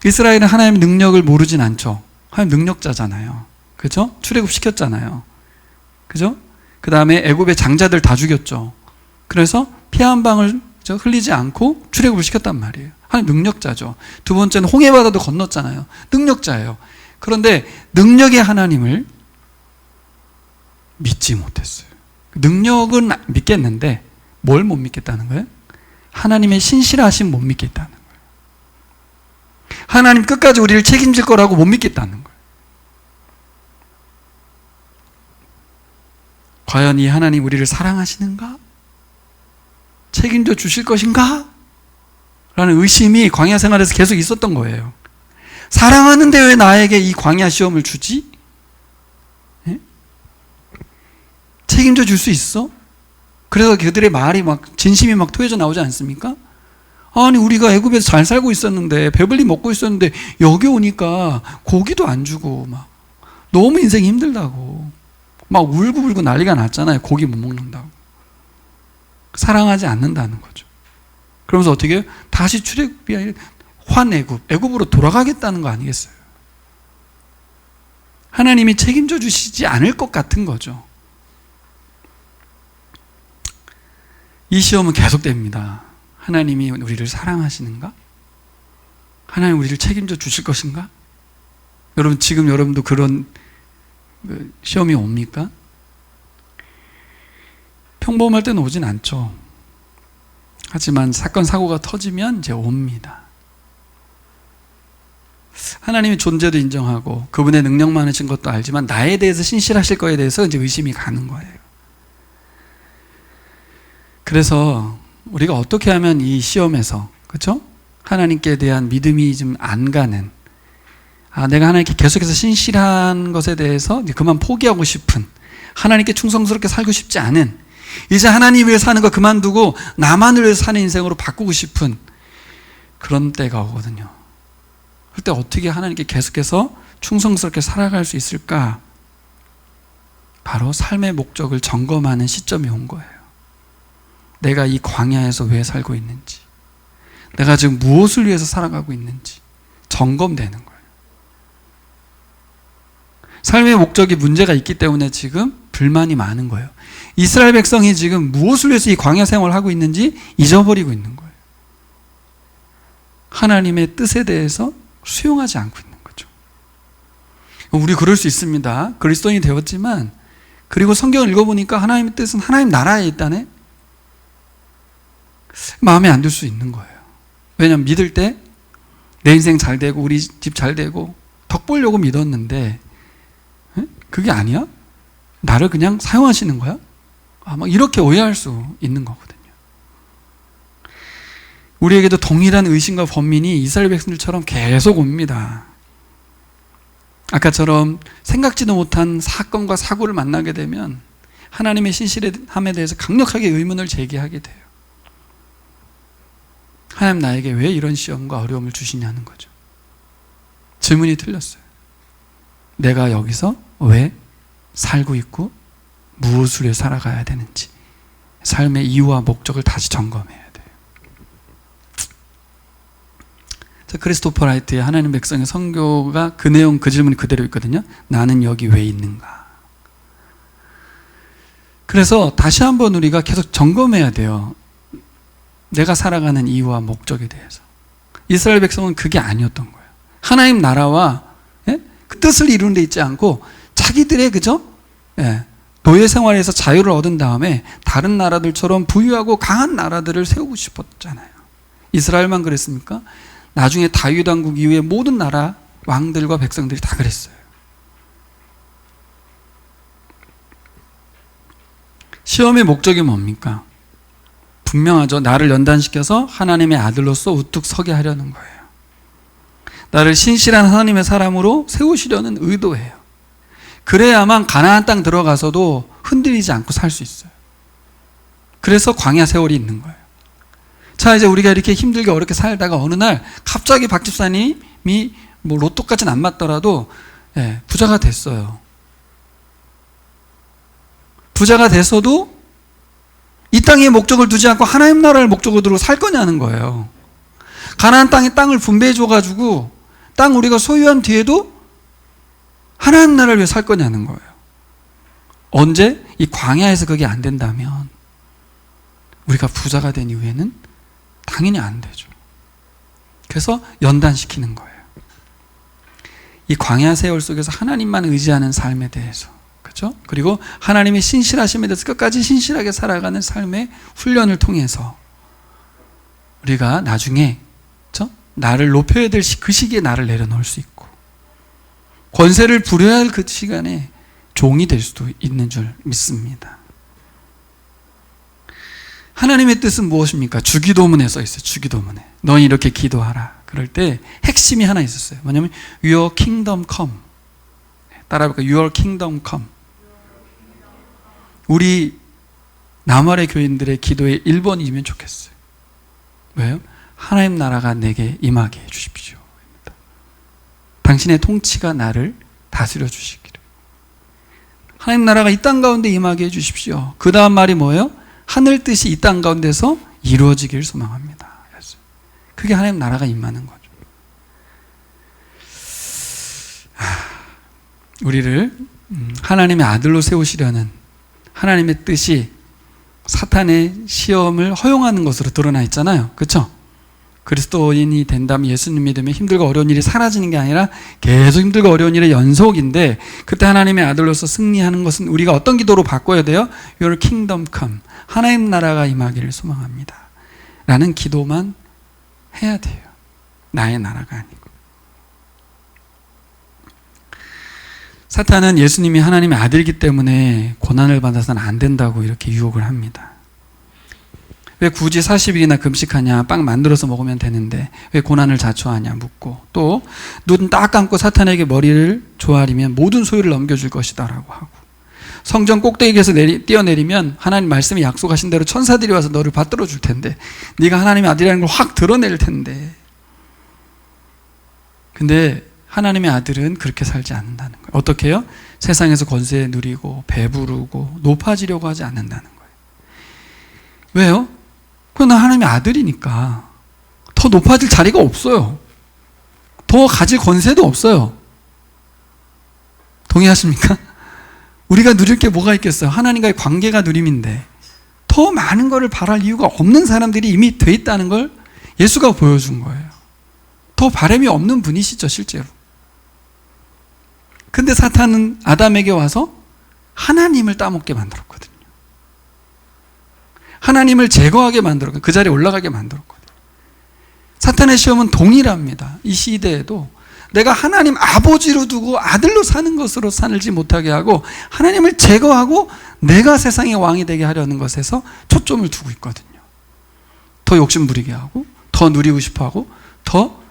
이스라엘은 하나님의 능력을 모르진 않죠. 하나님 능력자잖아요. 그죠? 출애굽 시켰잖아요. 그죠? 그 다음에 애굽의 장자들 다 죽였죠. 그래서 피 한 방울 흘리지 않고 출애굽을 시켰단 말이에요. 하나님 능력자죠. 두 번째는 홍해바다도 건넜잖아요. 능력자예요. 그런데 능력의 하나님을 믿지 못했어요. 능력은 믿겠는데 뭘 못 믿겠다는 거예요? 하나님의 신실하심 못 믿겠다는 거예요. 하나님 끝까지 우리를 책임질 거라고 못 믿겠다는 거예요. 과연 이 하나님 우리를 사랑하시는가? 책임져 주실 것인가? 라는 의심이 광야 생활에서 계속 있었던 거예요. 사랑하는데 왜 나에게 이 광야 시험을 주지? 예? 책임져 줄 수 있어? 그래서 그들의 말이 막 진심이 막 토해져 나오지 않습니까? 아니, 우리가 애굽에서 잘 살고 있었는데, 배불리 먹고 있었는데 여기 오니까 고기도 안 주고 막 너무 인생이 힘들다고 막 울고불고 난리가 났잖아요. 고기 못 먹는다고. 사랑하지 않는다는 거죠. 그러면서 어떻게 해요? 다시 출애굽이 아니라 애굽으로 돌아가겠다는 거 아니겠어요? 하나님이 책임져 주시지 않을 것 같은 거죠. 이 시험은 계속됩니다. 하나님이 우리를 사랑하시는가? 하나님 우리를 책임져 주실 것인가? 여러분, 지금 여러분도 그런 시험이 옵니까? 평범할 때는 오진 않죠. 하지만 사건 사고가 터지면 이제 옵니다. 하나님의 존재도 인정하고 그분의 능력 많으신 것도 알지만 나에 대해서 신실하실 거에 대해서 이제 의심이 가는 거예요. 그래서 우리가 어떻게 하면 이 시험에서, 그렇죠? 하나님께 대한 믿음이 좀 안 가는, 내가 하나님께 계속해서 신실한 것에 대해서 이제 그만 포기하고 싶은, 하나님께 충성스럽게 살고 싶지 않은, 이제 하나님 위해 사는 거 그만두고 나만을 위해서 사는 인생으로 바꾸고 싶은 그런 때가 오거든요. 그때 어떻게 하나님께 계속해서 충성스럽게 살아갈 수 있을까? 바로 삶의 목적을 점검하는 시점이 온 거예요. 내가 이 광야에서 왜 살고 있는지, 내가 지금 무엇을 위해서 살아가고 있는지 점검되는 거예요. 삶의 목적이 문제가 있기 때문에 지금 불만이 많은 거예요. 이스라엘 백성이 지금 무엇을 위해서 이 광야 생활을 하고 있는지 잊어버리고 있는 거예요. 하나님의 뜻에 대해서 수용하지 않고 있는 거죠. 우리 그럴 수 있습니다. 그리스도인이 되었지만, 그리고 성경을 읽어보니까 하나님의 뜻은 하나님 나라에 있다네? 마음에 안 들 수 있는 거예요. 왜냐하면 믿을 때 내 인생 잘 되고 우리 집 잘 되고 덕 보려고 믿었는데 그게 아니야? 나를 그냥 사용하시는 거야? 막 이렇게 오해할 수 있는 거거든요. 우리에게도 동일한 의심과 번민이 이스라엘 백성들처럼 계속 옵니다. 아까처럼 생각지도 못한 사건과 사고를 만나게 되면 하나님의 신실함에 대해서 강력하게 의문을 제기하게 돼요. 하나님 나에게 왜 이런 시험과 어려움을 주시냐는 거죠. 질문이 틀렸어요. 내가 여기서 왜 살고 있고 무엇을 위해 살아가야 되는지 삶의 이유와 목적을 다시 점검해야 돼요. 크리스토퍼 라이트의 하나님 백성의 선교가 그 내용, 그 질문이 그대로 있거든요. 나는 여기 왜 있는가? 그래서 다시 한번 우리가 계속 점검해야 돼요. 내가 살아가는 이유와 목적에 대해서. 이스라엘 백성은 그게 아니었던 거예요. 하나님 나라와 그 뜻을 이루는 데 있지 않고 자기들의 그죠? 노예 생활에서 자유를 얻은 다음에 다른 나라들처럼 부유하고 강한 나라들을 세우고 싶었잖아요. 이스라엘만 그랬습니까? 나중에 다윗 왕국 이후에 모든 나라 왕들과 백성들이 다 그랬어요. 시험의 목적이 뭡니까? 분명하죠. 나를 연단시켜서 하나님의 아들로서 우뚝 서게 하려는 거예요. 나를 신실한 하나님의 사람으로 세우시려는 의도예요. 그래야만 가나안 땅 들어가서도 흔들리지 않고 살 수 있어요. 그래서 광야 세월이 있는 거예요. 자, 이제 우리가 이렇게 힘들게 어렵게 살다가 어느 날 갑자기 박 집사님이 뭐 로또까지는 안 맞더라도 부자가 됐어요. 부자가 됐어도 이 땅에 목적을 두지 않고 하나님 나라를 목적으로 살 거냐는 거예요. 가나안 땅에 땅을 분배해 줘가지고 땅 우리가 소유한 뒤에도 하나님 나라를 위해 살 거냐는 거예요. 언제? 이 광야에서 그게 안 된다면 우리가 부자가 된 이후에는 당연히 안 되죠. 그래서 연단시키는 거예요. 이 광야 세월 속에서 하나님만 의지하는 삶에 대해서, 그렇죠? 그리고 하나님의 신실하심에 대해서 끝까지 신실하게 살아가는 삶의 훈련을 통해서 우리가 나중에, 그렇죠? 나를 높여야 될 그 시기에 나를 내려놓을 수 있고 권세를 부려야 할 그 시간에 종이 될 수도 있는 줄 믿습니다. 하나님의 뜻은 무엇입니까? 주기도문에 써 있어요. 주기도문에. 너희 이렇게 기도하라. 그럴 때 핵심이 하나 있었어요. 뭐냐면 Your kingdom come. 따라해볼까요? Your kingdom come. 우리 남아래 교인들의 기도의 1번이면 좋겠어요. 왜요? 하나님 나라가 내게 임하게 해주십시오. 당신의 통치가 나를 다스려 주시기를. 하나님 나라가 이 땅 가운데 임하게 해주십시오. 그 다음 말이 뭐예요? 하늘 뜻이 이 땅 가운데서 이루어지길 소망합니다. 그게 하나님 나라가 임하는 거죠. 우리를 하나님의 아들로 세우시려는 하나님의 뜻이 사탄의 시험을 허용하는 것으로 드러나 있잖아요. 그렇죠? 그리스도인이 된다면, 예수님 믿으면 힘들고 어려운 일이 사라지는 게 아니라 계속 힘들고 어려운 일의 연속인데, 그때 하나님의 아들로서 승리하는 것은 우리가 어떤 기도로 바꿔야 돼요? Your kingdom come. 하나님 나라가 임하기를 소망합니다. 라는 기도만 해야 돼요. 나의 나라가 아니고. 사탄은 예수님이 하나님의 아들이기 때문에 고난을 받아서는 안 된다고 이렇게 유혹을 합니다. 왜 굳이 40일이나 금식하냐, 빵 만들어서 먹으면 되는데 왜 고난을 자초하냐 묻고, 또 눈 딱 감고 사탄에게 머리를 조아리면 모든 소유를 넘겨줄 것이다 라고 하고, 성전 꼭대기에서 뛰어내리면 하나님 말씀이 약속하신 대로 천사들이 와서 너를 받들어 줄 텐데, 네가 하나님의 아들이라는 걸 확 드러낼 텐데. 근데 하나님의 아들은 그렇게 살지 않는다는 거예요. 어떻게 해요? 세상에서 권세 누리고 배부르고 높아지려고 하지 않는다는 거예요. 왜요? 그건 하나님의 아들이니까 더 높아질 자리가 없어요. 더 가질 권세도 없어요. 동의하십니까? 우리가 누릴 게 뭐가 있겠어요? 하나님과의 관계가 누림인데 더 많은 것을 바랄 이유가 없는 사람들이 이미 돼 있다는 걸 예수가 보여준 거예요. 더 바람이 없는 분이시죠, 실제로. 근데 사탄은 아담에게 와서 하나님을 따먹게 만들었거든요. 하나님을 제거하게 만들었거든요. 그 자리에 올라가게 만들었거든요. 사탄의 시험은 동일합니다. 이 시대에도 내가 하나님 아버지로 두고 아들로 사는 것으로 살지 못하게 하고 하나님을 제거하고 내가 세상의 왕이 되게 하려는 것에서 초점을 두고 있거든요. 더 욕심 부리게 하고 더 누리고 싶어하고 더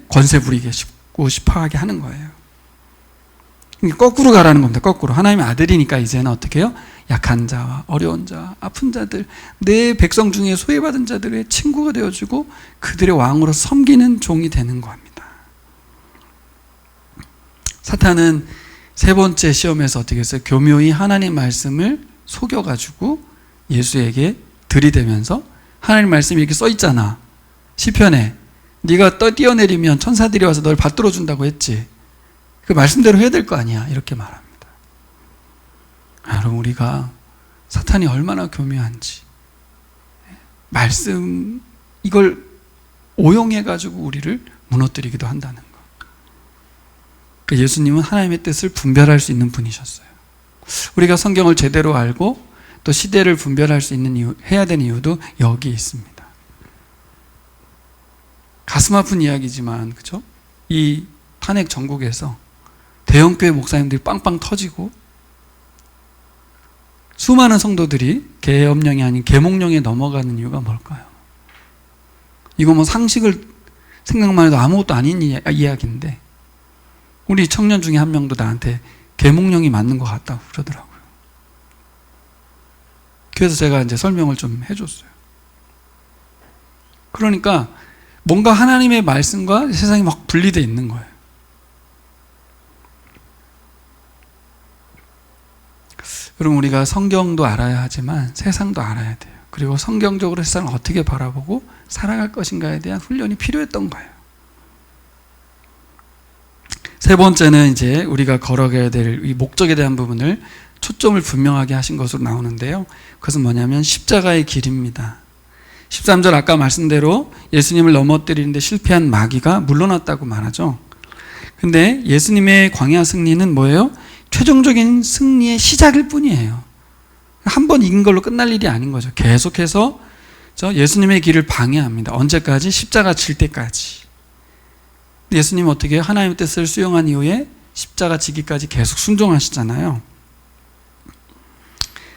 권세 부리고 싶어하게 하는 거예요. 거꾸로 가라는 겁니다. 거꾸로. 하나님의 아들이니까 이제는 어떻게 해요? 약한 자와 어려운 자, 아픈 자들, 내 백성 중에 소외받은 자들의 친구가 되어주고 그들의 왕으로 섬기는 종이 되는 겁니다. 사탄은 세 번째 시험에서 어떻게 했어요? 교묘히 하나님 말씀을 속여가지고 예수에게 들이대면서 하나님 말씀이 이렇게 써있잖아. 시편에 네가 뛰어내리면 천사들이 와서 널 받들어 준다고 했지. 그 말씀대로 해야 될 거 아니야. 이렇게 말합니다. 여러분, 우리가 사탄이 얼마나 교묘한지, 말씀 이걸 오용해가지고 우리를 무너뜨리기도 한다는 거. 그러니까 예수님은 하나님의 뜻을 분별할 수 있는 분이셨어요. 우리가 성경을 제대로 알고 또 시대를 분별할 수 있는 이유, 해야 되는 이유도 여기 있습니다. 가슴 아픈 이야기지만, 그죠? 이 탄핵 전국에서 대형교회 목사님들이 빵빵 터지고 수많은 성도들이 계엄령이 아닌 계몽령에 넘어가는 이유가 뭘까요? 이거 뭐 상식을 생각만 해도 아무것도 아닌 이야기인데 우리 청년 중에 한 명도 나한테 계몽령이 맞는 것 같다고 그러더라고요. 그래서 제가 이제 설명을 좀 해줬어요. 그러니까 뭔가 하나님의 말씀과 세상이 막 분리되어 있는 거예요. 여러분, 우리가 성경도 알아야 하지만 세상도 알아야 돼요. 그리고 성경적으로 세상을 어떻게 바라보고 살아갈 것인가에 대한 훈련이 필요했던 거예요. 세 번째는 이제 우리가 걸어가야 될 이 목적에 대한 부분을 초점을 분명하게 하신 것으로 나오는데요. 그것은 뭐냐면 십자가의 길입니다. 13절 아까 말씀대로 예수님을 넘어뜨리는데 실패한 마귀가 물러났다고 말하죠. 근데 예수님의 광야 승리는 뭐예요? 최종적인 승리의 시작일 뿐이에요. 한 번 이긴 걸로 끝날 일이 아닌 거죠. 계속해서 예수님의 길을 방해합니다. 언제까지? 십자가 질 때까지. 예수님 어떻게 해요? 하나님의 뜻을 수용한 이후에 십자가 지기까지 계속 순종하시잖아요.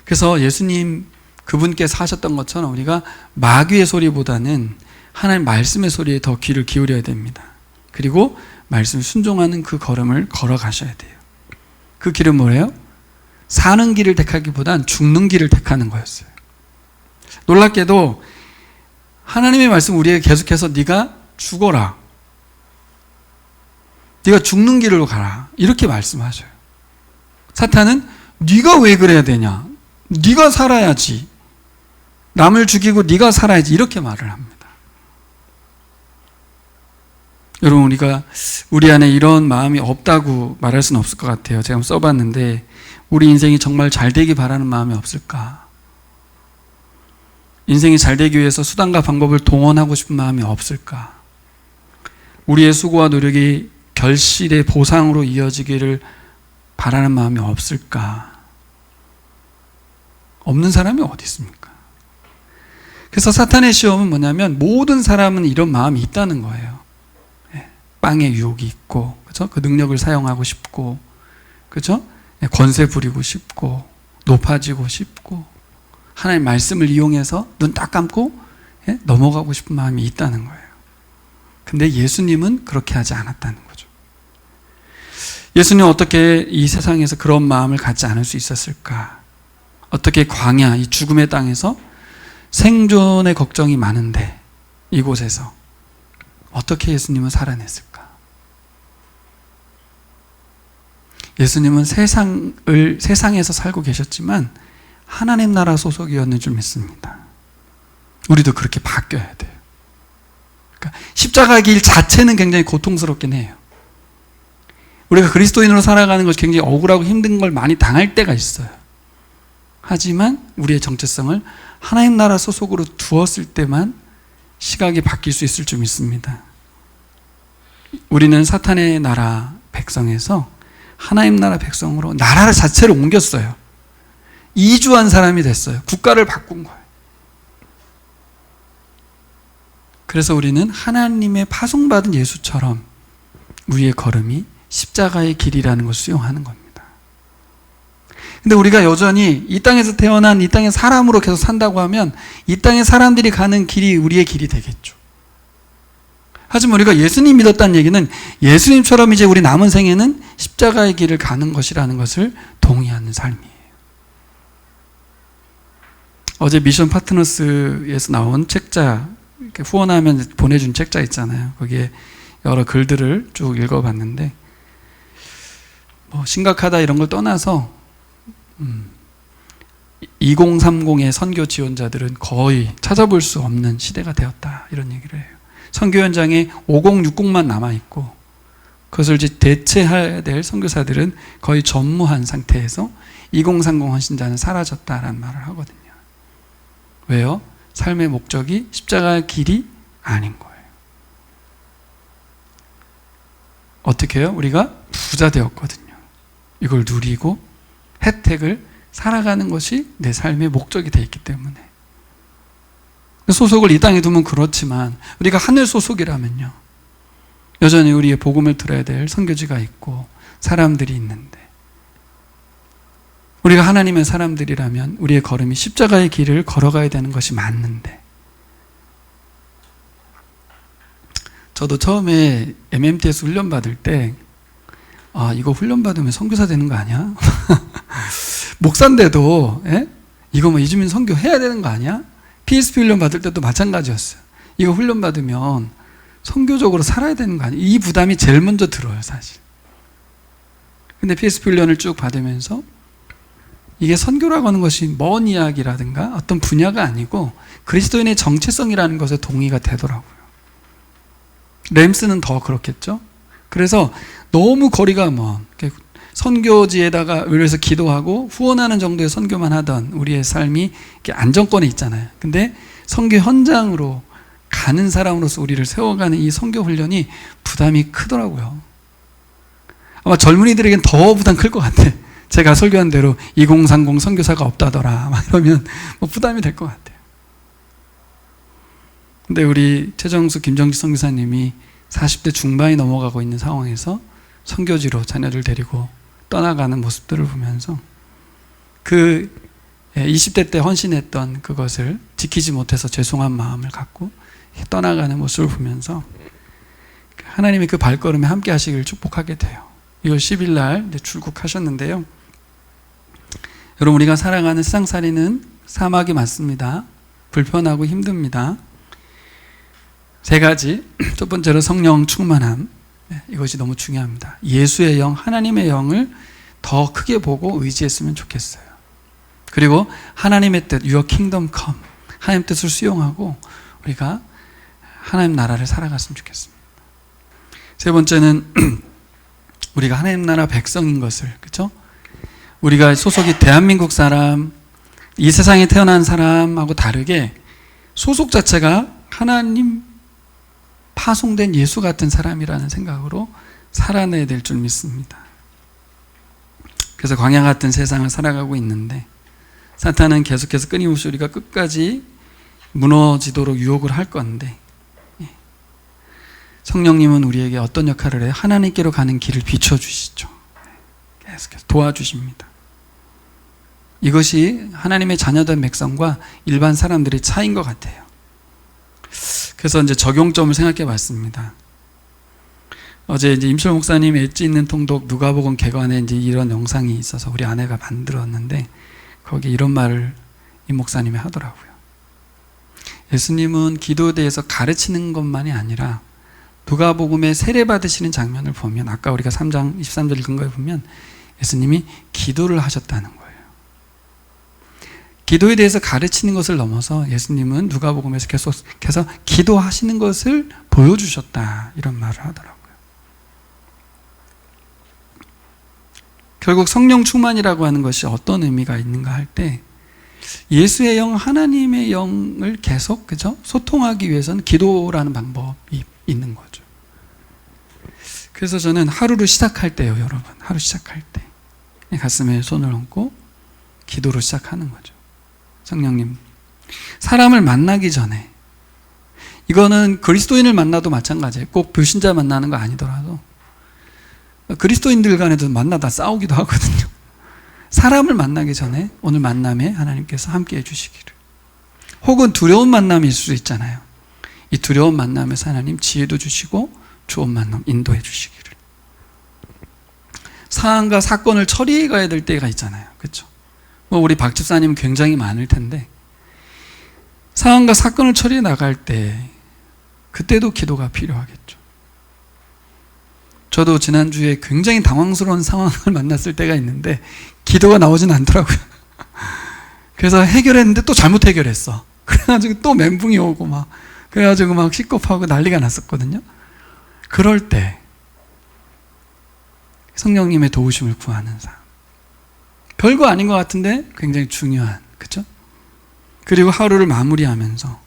그래서 예수님 그분께서 하셨던 것처럼 우리가 마귀의 소리보다는 하나님 말씀의 소리에 더 귀를 기울여야 됩니다. 그리고 말씀 순종하는 그 걸음을 걸어가셔야 돼요. 그 길은 뭐예요? 사는 길을 택하기보단 죽는 길을 택하는 거였어요. 놀랍게도 하나님의 말씀 우리에게 계속해서 네가 죽어라, 네가 죽는 길로 가라, 이렇게 말씀하셔요. 사탄은 네가 왜 그래야 되냐, 네가 살아야지, 남을 죽이고 네가 살아야지, 이렇게 말을 합니다. 여러분, 우리가 우리 안에 이런 마음이 없다고 말할 수는 없을 것 같아요. 제가 써봤는데 우리 인생이 정말 잘 되기 바라는 마음이 없을까? 인생이 잘 되기 위해서 수단과 방법을 동원하고 싶은 마음이 없을까? 우리의 수고와 노력이 결실의 보상으로 이어지기를 바라는 마음이 없을까? 없는 사람이 어디 있습니까? 그래서 사탄의 시험은 뭐냐면 모든 사람은 이런 마음이 있다는 거예요. 빵의 유혹이 있고, 그렇죠? 그 능력을 사용하고 싶고, 그렇죠? 권세 부리고 싶고, 높아지고 싶고, 하나님의 말씀을 이용해서 눈 딱 감고 넘어가고 싶은 마음이 있다는 거예요. 근데 예수님은 그렇게 하지 않았다는 거죠. 예수님은 어떻게 이 세상에서 그런 마음을 갖지 않을 수 있었을까? 어떻게 광야, 이 죽음의 땅에서 생존의 걱정이 많은데 이곳에서 어떻게 예수님은 살아냈을까? 예수님은 세상에서 살고 계셨지만 하나님 나라 소속이었는 줄 믿습니다. 우리도 그렇게 바뀌어야 돼요. 그러니까 십자가 길 자체는 굉장히 고통스럽긴 해요. 우리가 그리스도인으로 살아가는 것이 굉장히 억울하고 힘든 걸 많이 당할 때가 있어요. 하지만 우리의 정체성을 하나님 나라 소속으로 두었을 때만 시각이 바뀔 수 있을 줄 믿습니다. 우리는 사탄의 나라 백성에서 하나님 나라 백성으로 나라 자체를 옮겼어요. 이주한 사람이 됐어요. 국가를 바꾼 거예요. 그래서 우리는 하나님의 파송받은 예수처럼 우리의 걸음이 십자가의 길이라는 것을 수용하는 겁니다. 근데 우리가 여전히 이 땅에서 태어난 이 땅의 사람으로 계속 산다고 하면 이 땅의 사람들이 가는 길이 우리의 길이 되겠죠. 하지만 우리가 예수님 믿었다는 얘기는 예수님처럼 이제 우리 남은 생에는 십자가의 길을 가는 것이라는 것을 동의하는 삶이에요. 어제 미션 파트너스에서 나온 책자, 이렇게 후원하면 보내준 책자 있잖아요. 거기에 여러 글들을 쭉 읽어봤는데, 뭐 심각하다 이런 걸 떠나서 2030의 선교 지원자들은 거의 찾아볼 수 없는 시대가 되었다, 이런 얘기를 해요. 선교 현장에 5060만 남아있고, 그것을 이제 대체해야 될 선교사들은 거의 전무한 상태에서 2030 헌신자는 사라졌다라는 말을 하거든요. 왜요? 삶의 목적이 십자가의 길이 아닌 거예요. 어떻게 해요? 우리가 부자 되었거든요. 이걸 누리고 혜택을 살아가는 것이 내 삶의 목적이 되어 있기 때문에. 소속을 이 땅에 두면 그렇지만 우리가 하늘 소속이라면요, 여전히 우리의 복음을 들어야 될 선교지가 있고 사람들이 있는데, 우리가 하나님의 사람들이라면 우리의 걸음이 십자가의 길을 걸어가야 되는 것이 맞는데, 저도 처음에 MMT에서 훈련 받을 때 이거 훈련 받으면 선교사 되는 거 아니야? 목사인데도 이거 뭐 이주민 선교 해야 되는 거 아니야? PSP 훈련 받을 때도 마찬가지였어요. 이거 훈련 받으면 선교적으로 살아야 되는 거 아니야? 이 부담이 제일 먼저 들어요, 사실. 근데 PSP 훈련을 쭉 받으면서 이게 선교라고 하는 것이 먼 이야기라든가 어떤 분야가 아니고 그리스도인의 정체성이라는 것에 동의가 되더라고요. 램스는 더 그렇겠죠? 그래서 너무 거리가 먼 선교지에다가 위해서 기도하고 후원하는 정도의 선교만 하던 우리의 삶이 이렇게 안정권에 있잖아요. 근데 선교 현장으로 가는 사람으로서 우리를 세워가는 이 선교 훈련이 부담이 크더라고요. 아마 젊은이들에겐 더 부담 클 것 같아. 제가 설교한 대로 2030 선교사가 없다더라 막 이러면 뭐 부담이 될 것 같아요. 근데 우리 최정수, 김정지 선교사님이 40대 중반이 넘어가고 있는 상황에서 선교지로 자녀들 데리고 떠나가는 모습들을 보면서 그 20대 때 헌신했던 그것을 지키지 못해서 죄송한 마음을 갖고 떠나가는 모습을 보면서 하나님이 그 발걸음에 함께 하시기를 축복하게 돼요. 2월 10일 날 출국하셨는데요. 여러분, 우리가 살아가는 세상살이는 사막이 맞습니다. 불편하고 힘듭니다. 세 가지. 첫 번째로 성령 충만함. 이것이 너무 중요합니다. 예수의 영, 하나님의 영을 더 크게 보고 의지했으면 좋겠어요. 그리고 하나님의 뜻, Your kingdom come. 하나님 뜻을 수용하고 우리가 하나님 나라를 살아갔으면 좋겠습니다. 세 번째는 우리가 하나님 나라 백성인 것을, 그렇죠? 우리가 소속이 대한민국 사람, 이 세상에 태어난 사람하고 다르게 소속 자체가 하나님 파송된 예수 같은 사람이라는 생각으로 살아내야 될 줄 믿습니다. 그래서 광야 같은 세상을 살아가고 있는데 사탄은 계속해서 끊임없이 우리가 끝까지 무너지도록 유혹을 할 건데, 성령님은 우리에게 어떤 역할을 해요? 하나님께로 가는 길을 비춰주시죠. 계속해서 도와주십니다. 이것이 하나님의 자녀된 백성과 일반 사람들의 차이인 것 같아요. 그래서 이제 적용점을 생각해 봤습니다. 어제 이제 임철 목사님 엣지 있는 통독 누가복음 개관에 이제 이런 영상이 있어서 우리 아내가 만들었는데 거기 이런 말을 이 목사님이 하더라고요. 예수님은 기도에 대해서 가르치는 것만이 아니라 누가복음에 세례 받으시는 장면을 보면, 아까 우리가 3장 23절 읽은 거에 보면 예수님이 기도를 하셨다는 거예요. 기도에 대해서 가르치는 것을 넘어서 예수님은 누가복음에서 계속해서 기도하시는 것을 보여주셨다, 이런 말을 하더라고요. 결국 성령 충만이라고 하는 것이 어떤 의미가 있는가 할 때, 예수의 영, 하나님의 영을 계속, 그죠? 소통하기 위해서는 기도라는 방법이 있는 거죠. 그래서 저는 하루를 시작할 때요, 여러분. 하루 시작할 때 가슴에 손을 얹고 기도로 시작하는 거죠. 성령님, 사람을 만나기 전에, 이거는 그리스도인을 만나도 마찬가지예요. 꼭 불신자 만나는 거 아니더라도 그리스도인들 간에도 만나다 싸우기도 하거든요. 사람을 만나기 전에 오늘 만남에 하나님께서 함께 해주시기를. 혹은 두려운 만남일 수 있잖아요. 이 두려운 만남에서 하나님 지혜도 주시고 좋은 만남 인도해 주시기를. 사안과 사건을 처리해 가야 될 때가 있잖아요. 그렇죠? 우리 박 집사님 굉장히 많을 텐데 사안과 사건을 처리해 나갈 때 그때도 기도가 필요하겠죠. 저도 지난주에 굉장히 당황스러운 상황을 만났을 때가 있는데 기도가 나오진 않더라고요. 그래서 해결했는데 또 잘못 해결했어. 그래가지고 또 멘붕이 오고 그래가지고 막 시겁하고 난리가 났었거든요. 그럴 때 성령님의 도우심을 구하는 삶. 별거 아닌 것 같은데 굉장히 중요한, 그렇죠? 그리고 하루를 마무리하면서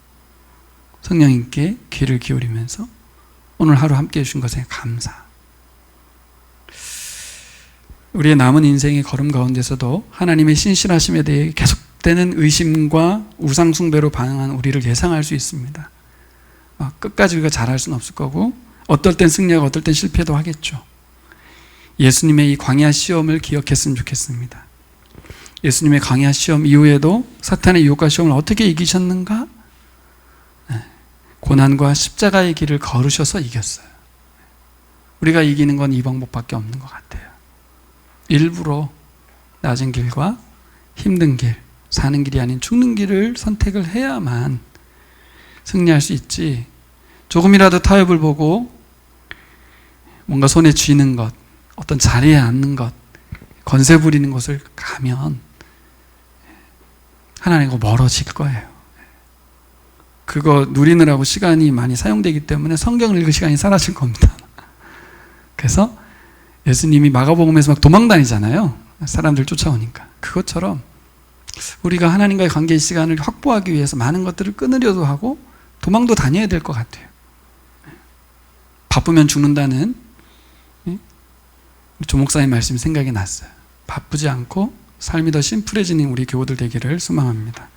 성령님께 귀를 기울이면서 오늘 하루 함께 해주신 것에 감사. 우리의 남은 인생의 걸음 가운데서도 하나님의 신실하심에 대해 계속되는 의심과 우상숭배로 반응한 우리를 예상할 수 있습니다. 끝까지 우리가 잘할 수는 없을 거고 어떨 땐 승리하고 어떨 땐 실패도 하겠죠. 예수님의 이 광야 시험을 기억했으면 좋겠습니다. 예수님의 광야 시험 이후에도 사탄의 유혹과 시험을 어떻게 이기셨는가? 고난과 십자가의 길을 걸으셔서 이겼어요. 우리가 이기는 건 이 방법밖에 없는 것 같아요. 일부러 낮은 길과 힘든 길, 사는 길이 아닌 죽는 길을 선택을 해야만 승리할 수 있지, 조금이라도 타협을 보고 뭔가 손에 쥐는 것, 어떤 자리에 앉는 것, 건세 부리는 것을 가면 하나님과 멀어질 거예요. 그거 누리느라고 시간이 많이 사용되기 때문에 성경을 읽을 시간이 사라질 겁니다. 그래서 예수님이 마가복음에서 막 도망 다니잖아요. 사람들 쫓아오니까. 그것처럼 우리가 하나님과의 관계의 시간을 확보하기 위해서 많은 것들을 끊으려도 하고 도망도 다녀야 될 것 같아요. 바쁘면 죽는다는 조 목사님 말씀이 생각이 났어요. 바쁘지 않고 삶이 더 심플해지는 우리 교우들 되기를 소망합니다.